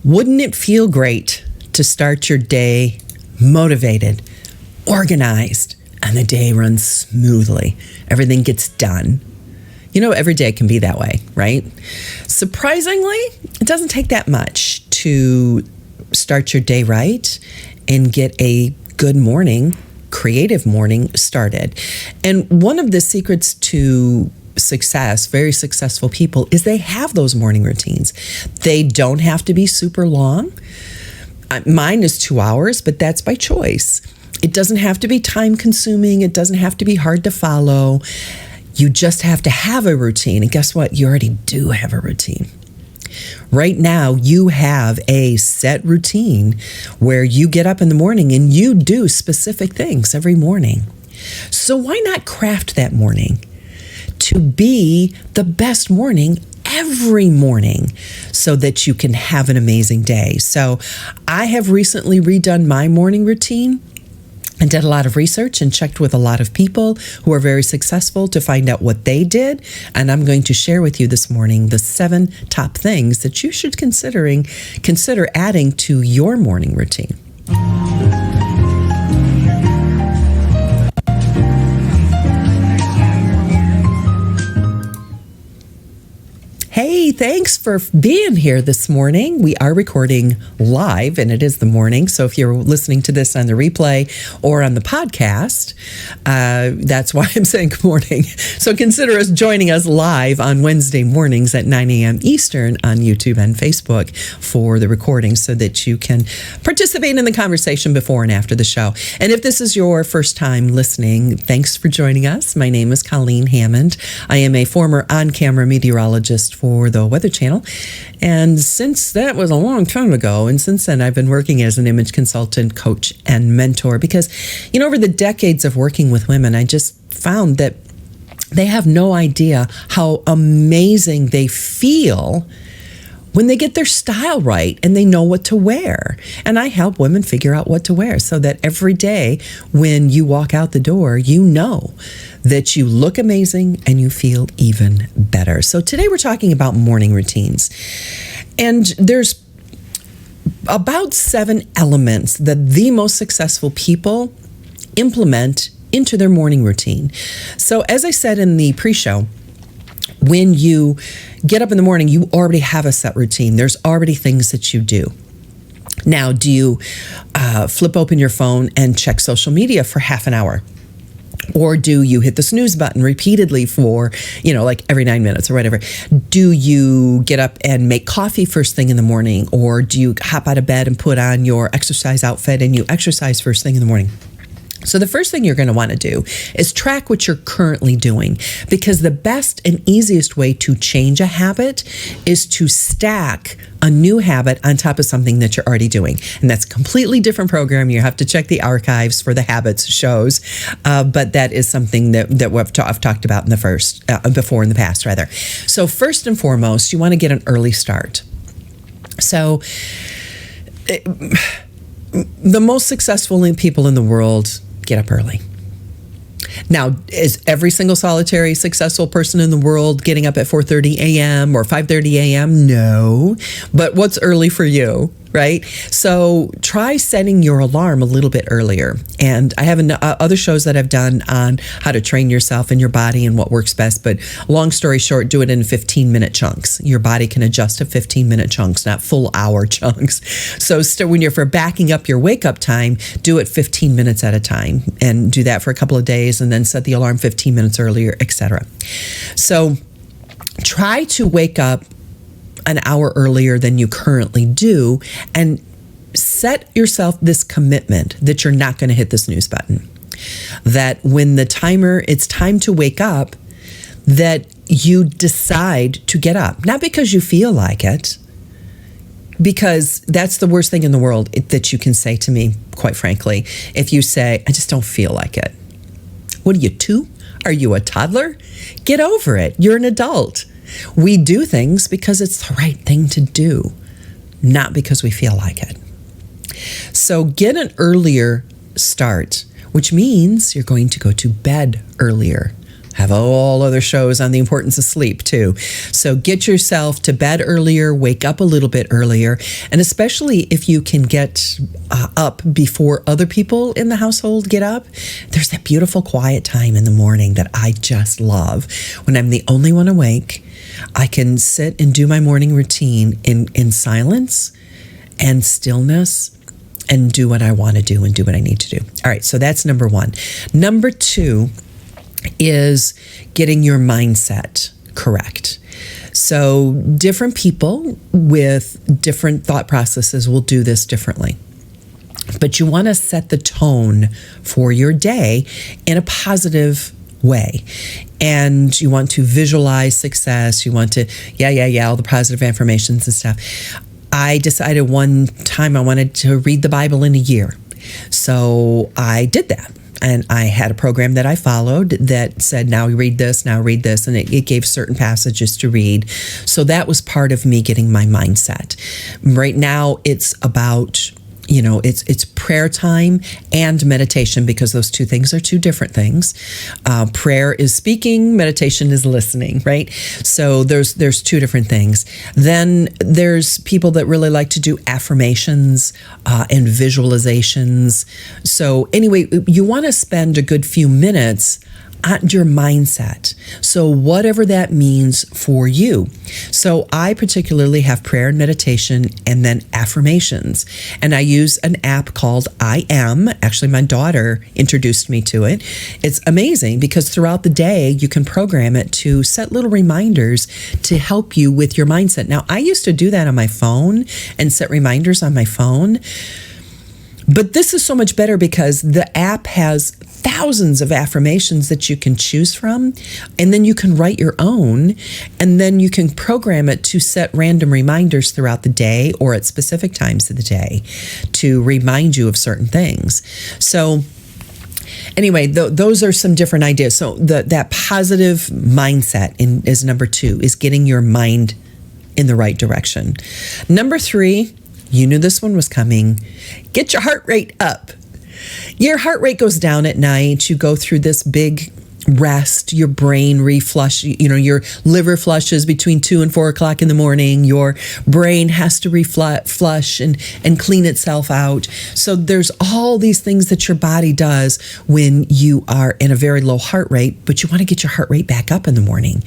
Wouldn't it feel great to start your day motivated, organized, and the day runs smoothly? Everything gets done. You know, every day can be that way, right? Surprisingly, it doesn't take that much to start your day right and get a good morning, creative morning started. And one of the secrets to success, very successful people, is they have those morning routines. They don't have to be super long. Mine is 2 hours, but that's by choice. It doesn't have to be time consuming. It doesn't have to be hard to follow. You just have to have a routine. And guess what? You already do have a routine. Right now, you have a set routine where you get up in the morning and you do specific things every morning. So why not craft that morning to be the best morning every morning so that you can have an amazing day? So I have recently redone my morning routine and did a lot of research and checked with a lot of people who are very successful to find out what they did. And I'm going to share with you this morning the 7 top things that you should consider adding to your morning routine. Hey, thanks for being here this morning. We are recording live and it is the morning. So if you're listening to this on the replay or on the podcast, that's why I'm saying good morning. So consider us joining us live on Wednesday mornings at 9 a.m. Eastern on YouTube and Facebook for the recording so that you can participate in the conversation before and after the show. And if this is your first time listening, thanks for joining us. My name is Colleen Hammond. I am a former on-camera meteorologist for the Weather Channel. And since that was a long time ago, and since then I've been working as an image consultant, coach, and mentor because, you know, over the decades of working with women, I just found that they have no idea how amazing they feel when they get their style right and they know what to wear. And I help women figure out what to wear so that every day when you walk out the door, you know that you look amazing and you feel even better. So today we're talking about morning routines. And there's about 7 elements that the most successful people implement into their morning routine. So as I said in the pre-show, when you get up in the morning, you already have a set routine. There's already things that you do. Now, do you flip open your phone and check social media for half an hour? Or do you hit the snooze button repeatedly for, like every 9 minutes or whatever? Do you get up and make coffee first thing in the morning? Or do you hop out of bed and put on your exercise outfit and you exercise first thing in the morning? So the first thing you're going to want to do is track what you're currently doing, because the best and easiest way to change a habit is to stack a new habit on top of something that you're already doing. And that's a completely different program. You have to check the archives for the habits shows. But that is something that I've talked about in the past. So first and foremost, you want to get an early start. So the most successful people in the world get up early. Now, is every single solitary successful person in the world getting up at 4:30 a.m. or 5:30 a.m.? No. But what's early for you, right? So try setting your alarm a little bit earlier. And I have other shows that I've done on how to train yourself and your body and what works best. But long story short, do it in 15-minute chunks. Your body can adjust to 15-minute chunks, not full hour chunks. So when you're backing up your wake-up time, do it 15 minutes at a time and do that for a couple of days and then set the alarm 15 minutes earlier, etc. So try to wake up an hour earlier than you currently do and set yourself this commitment that you're not going to hit the snooze button. That when it's time to wake up, that you decide to get up. Not because you feel like it, because that's the worst thing in the world that you can say to me, quite frankly. If you say, I just don't feel like it. What are you, 2? Are you a toddler? Get over it. You're an adult. We do things because it's the right thing to do, not because we feel like it. So get an earlier start, which means you're going to go to bed earlier. have all other shows on the importance of sleep too. So get yourself to bed earlier, wake up a little bit earlier, and especially if you can get up before other people in the household get up, there's that beautiful quiet time in the morning that I just love. When I'm the only one awake, I can sit and do my morning routine in silence and stillness and do what I want to do and do what I need to do. All right, so that's number one. Number two is getting your mindset correct. So different people with different thought processes will do this differently. But you want to set the tone for your day in a positive way. And you want to visualize success. You want to, all the positive affirmations and stuff. I decided one time I wanted to read the Bible in a year. So I did that. And I had a program that I followed that said, now read this, and it gave certain passages to read. So that was part of me getting my mindset. Right now, it's about, it's prayer time and meditation, because those two things are two different things. Prayer is speaking, meditation is listening, right? So there's two different things. Then there's people that really like to do affirmations and visualizations. So anyway, you want to spend a good few minutes on your mindset. So whatever that means for you. So I particularly have prayer and meditation and then affirmations. And I use an app called I Am. Actually, my daughter introduced me to it. It's amazing because throughout the day, you can program it to set little reminders to help you with your mindset. Now, I used to do that on my phone and set reminders on my phone. But this is so much better because the app has thousands of affirmations that you can choose from, and then you can write your own, and then you can program it to set random reminders throughout the day or at specific times of the day to remind you of certain things. So anyway, those are some different ideas. So that positive mindset is number two, is getting your mind in the right direction. Number three, you knew this one was coming. Get your heart rate up. Your heart rate goes down at night. You go through this big rest, your brain reflush, your liver flushes between 2 and 4 o'clock in the morning. Your brain has to flush and clean itself out. So there's all these things that your body does when you are in a very low heart rate, but you want to get your heart rate back up in the morning.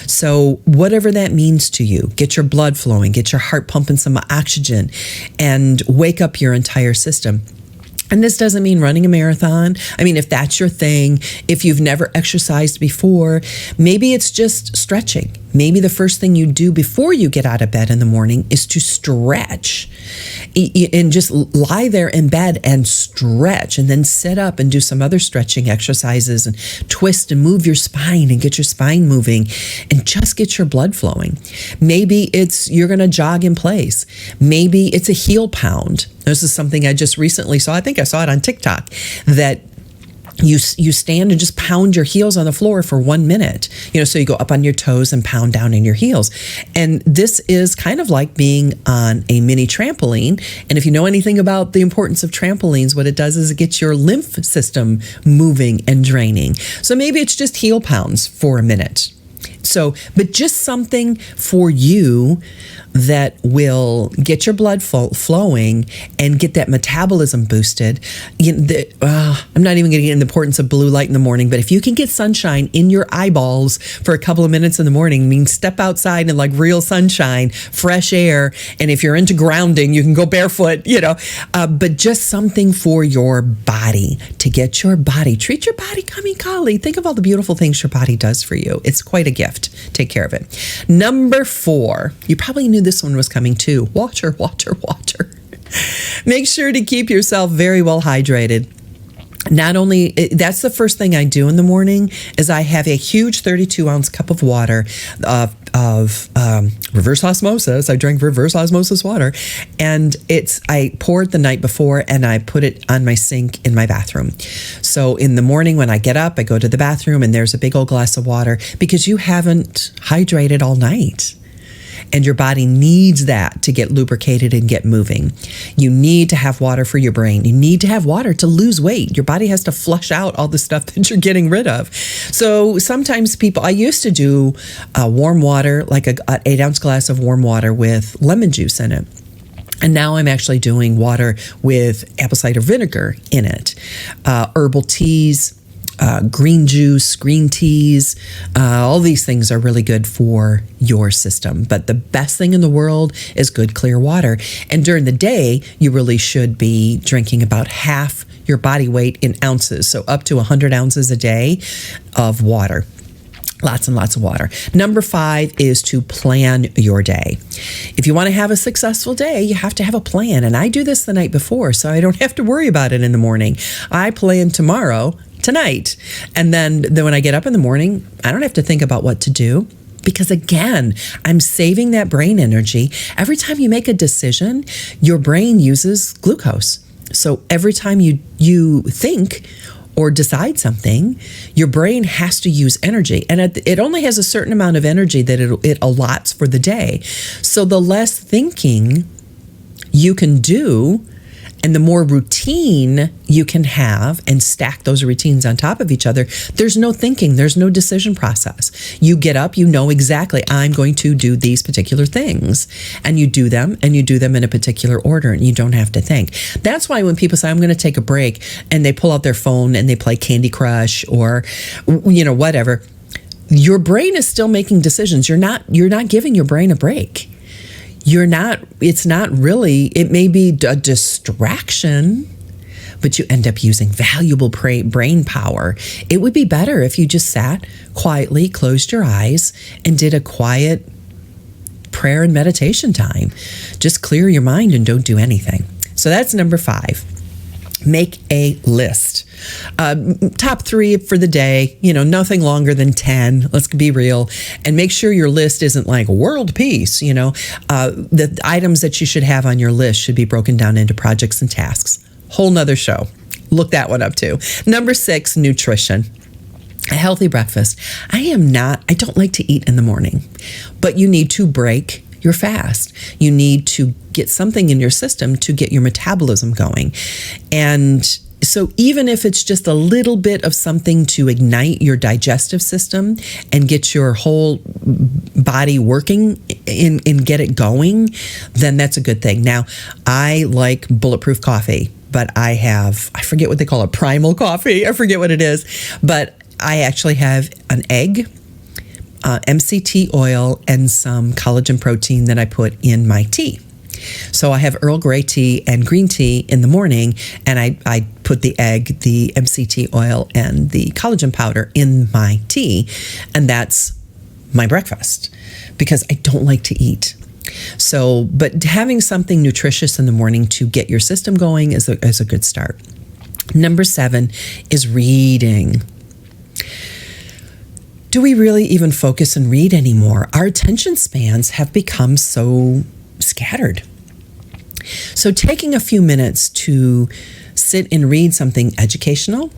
So whatever that means to you, get your blood flowing, get your heart pumping some oxygen, and wake up your entire system. And this doesn't mean running a marathon. I mean, if that's your thing, if you've never exercised before, maybe it's just stretching. Maybe the first thing you do before you get out of bed in the morning is to stretch and just lie there in bed and stretch, and then sit up and do some other stretching exercises and twist and move your spine and get your spine moving and just get your blood flowing. Maybe you're going to jog in place. Maybe it's a heel pound. This is something I just recently saw. I think I saw it on TikTok, that you stand and just pound your heels on the floor for 1 minute. So you go up on your toes and pound down in your heels. And this is kind of like being on a mini trampoline. And if you know anything about the importance of trampolines, what it does is it gets your lymph system moving and draining. So maybe it's just heel pounds for a minute. So, but just something for you that will get your blood flowing and get that metabolism boosted. I'm not even going to get into the importance of blue light in the morning, but if you can get sunshine in your eyeballs for a couple of minutes in the morning, I mean, step outside in like real sunshine, fresh air. And if you're into grounding, you can go barefoot, but just something for your body, to get your body, treat your body, Colleen. Think of all the beautiful things your body does for you. It's quite a gift. Take care of it. Number 4, you probably knew this one was coming too. Water. Make sure to keep yourself very well hydrated. Not only, that's the first thing I do in the morning, is I have a huge 32-ounce cup of water of reverse osmosis. I drink reverse osmosis water, and I pour it the night before and I put it on my sink in my bathroom. So in the morning when I get up, I go to the bathroom and there's a big old glass of water, because you haven't hydrated all night. and your body needs that to get lubricated and get moving. You need to have water for your brain. You need to have water to lose weight. Your body has to flush out all the stuff that you're getting rid of. So sometimes I used to do warm water, like an 8-ounce glass of warm water with lemon juice in it. And now I'm actually doing water with apple cider vinegar in it. Herbal teas, green juice, green teas, all these things are really good for your system. But the best thing in the world is good, clear water. And during the day, you really should be drinking about half your body weight in ounces. So up to 100 ounces a day of water. Lots and lots of water. Number 5 is to plan your day. If you want to have a successful day, you have to have a plan. And I do this the night before, so I don't have to worry about it in the morning. I plan tonight. And then when I get up in the morning, I don't have to think about what to do. Because again, I'm saving that brain energy. Every time you make a decision, your brain uses glucose. So every time you think or decide something, your brain has to use energy. And it only has a certain amount of energy that it allots for the day. So the less thinking you can do, and the more routine you can have and stack those routines on top of each other, there's no thinking, there's no decision process. You get up, you know exactly, I'm going to do these particular things. And you do them in a particular order, and you don't have to think. That's why when people say, I'm going to take a break, and they pull out their phone and they play Candy Crush or, whatever, your brain is still making decisions. You're not giving your brain a break. It's not really, it may be a distraction, but you end up using valuable brain power. It would be better if you just sat quietly, closed your eyes, and did a quiet prayer and meditation time. Just clear your mind and don't do anything. So that's number 5. Make a list. Top 3 for the day, nothing longer than 10. Let's be real. And make sure your list isn't like world peace. The items that you should have on your list should be broken down into projects and tasks. Whole nother show. Look that one up too. Number 6, nutrition. A healthy breakfast. I don't like to eat in the morning, but you need to break your fast. You need to get something in your system to get your metabolism going. And so even if it's just a little bit of something to ignite your digestive system and get your whole body working and get it going, then that's a good thing. Now, I like bulletproof coffee, but I forget what they call it, primal coffee. I forget what it is, but I actually have an egg, MCT oil, and some collagen protein that I put in my tea. So I have Earl Grey tea and green tea in the morning, and I put the egg, the MCT oil, and the collagen powder in my tea, and that's my breakfast because I don't like to eat. So, but having something nutritious in the morning to get your system going is a good start. Number 7 is reading. Do we really even focus and read anymore? Our attention spans have become so scattered. So taking a few minutes to sit and read something educational,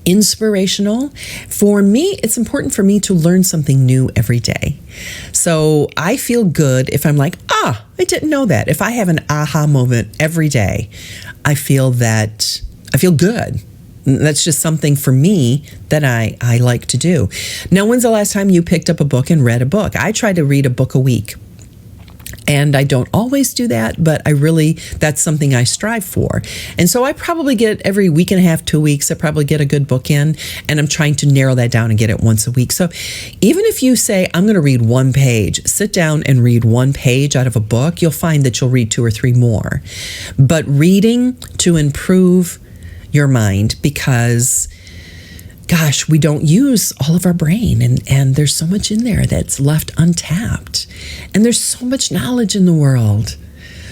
inspirational. For me, it's important for me to learn something new every day. So I feel good if I'm like, I didn't know that. If I have an aha moment every day, I feel good. That's just something for me that I like to do. Now, when's the last time you picked up a book and read a book? I try to read a book a week. And I don't always do that, but that's something I strive for. And so I probably get every week and a half, 2 weeks, I probably get a good book in, and I'm trying to narrow that down and get it once a week. So even if you say, I'm going to read 1 page, sit down and read 1 page out of a book, you'll find that you'll read 2 or 3 more. But reading to improve your mind, because gosh, we don't use all of our brain, and there's so much in there that's left untapped, and there's so much knowledge in the world.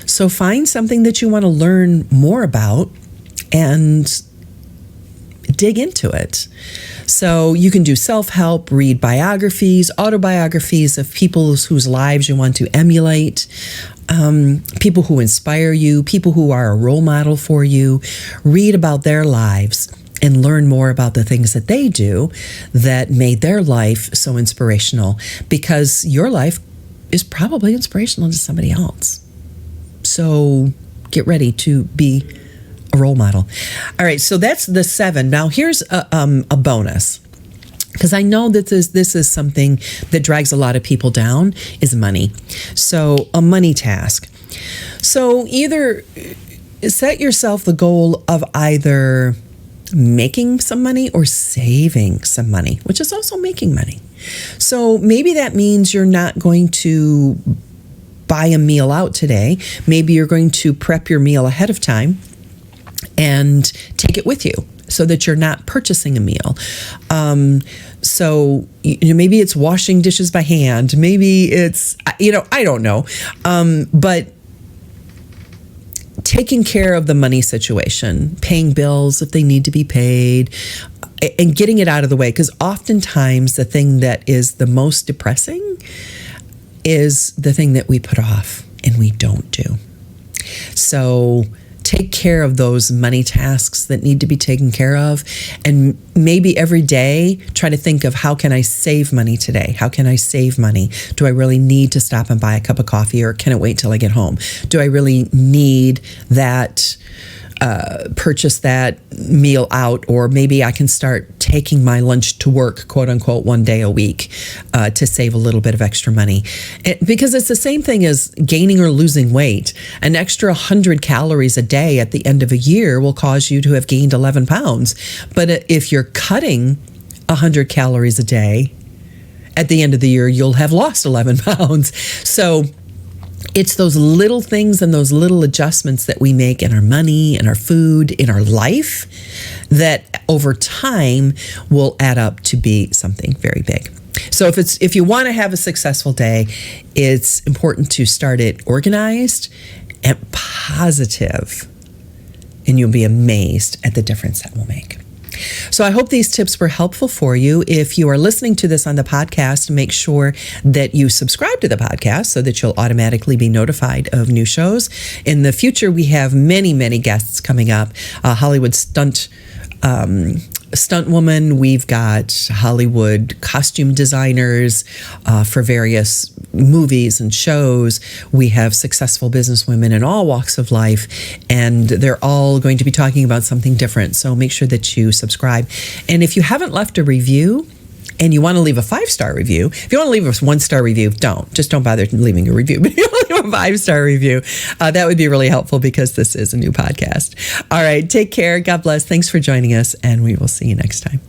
So find something that you want to learn more about and dig into it. So you can do self-help, read biographies, autobiographies of people whose lives you want to emulate, people who inspire you, people who are a role model for you. Read about their lives and learn more about the things that they do that made their life so inspirational, because your life is probably inspirational to somebody else. So get ready to be a role model. All right, so that's the 7. Now here's a bonus, because I know that this is something that drags a lot of people down, is money. So a money task. So either set yourself the goal of either making some money or saving some money, which is also making money. So maybe that means you're not going to buy a meal out today. Maybe you're going to prep your meal ahead of time and take it with you so that you're not purchasing a meal. So maybe it's washing dishes by hand. Maybe it's, I don't know. But taking care of the money situation, paying bills if they need to be paid, and getting it out of the way. Because oftentimes the thing that is the most depressing is the thing that we put off and we don't do. So take care of those money tasks that need to be taken care of. And maybe every day, try to think of, how can I save money today? How can I save money? Do I really need to stop and buy a cup of coffee, or can it wait till I get home? Do I really need that, purchase that meal out? Or maybe I can start taking my lunch to work, quote unquote, one day a week, to save a little bit of extra money. Because it's the same thing as gaining or losing weight. An extra 100 calories a day at the end of a year will cause you to have gained 11 pounds. But if you're cutting 100 calories a day, at the end of the year, you'll have lost 11 pounds. So it's those little things and those little adjustments that we make in our money, in our food, in our life, that over time will add up to be something very big. So if you want to have a successful day, it's important to start it organized and positive, and you'll be amazed at the difference that will make. So I hope these tips were helpful for you. If you are listening to this on the podcast, make sure that you subscribe to the podcast so that you'll automatically be notified of new shows. In the future, we have many, many guests coming up. Hollywood stunt woman. We've got Hollywood costume designers for various movies and shows. We have successful businesswomen in all walks of life, and they're all going to be talking about something different. So make sure that you subscribe. And if you haven't left a review and you want to leave a 5-star review, if you want to leave us 1-star review, don't bother leaving a review. But if you want to leave a 5-star review, that would be really helpful, because this is a new podcast. All right, take care. God bless. Thanks for joining us, and we will see you next time.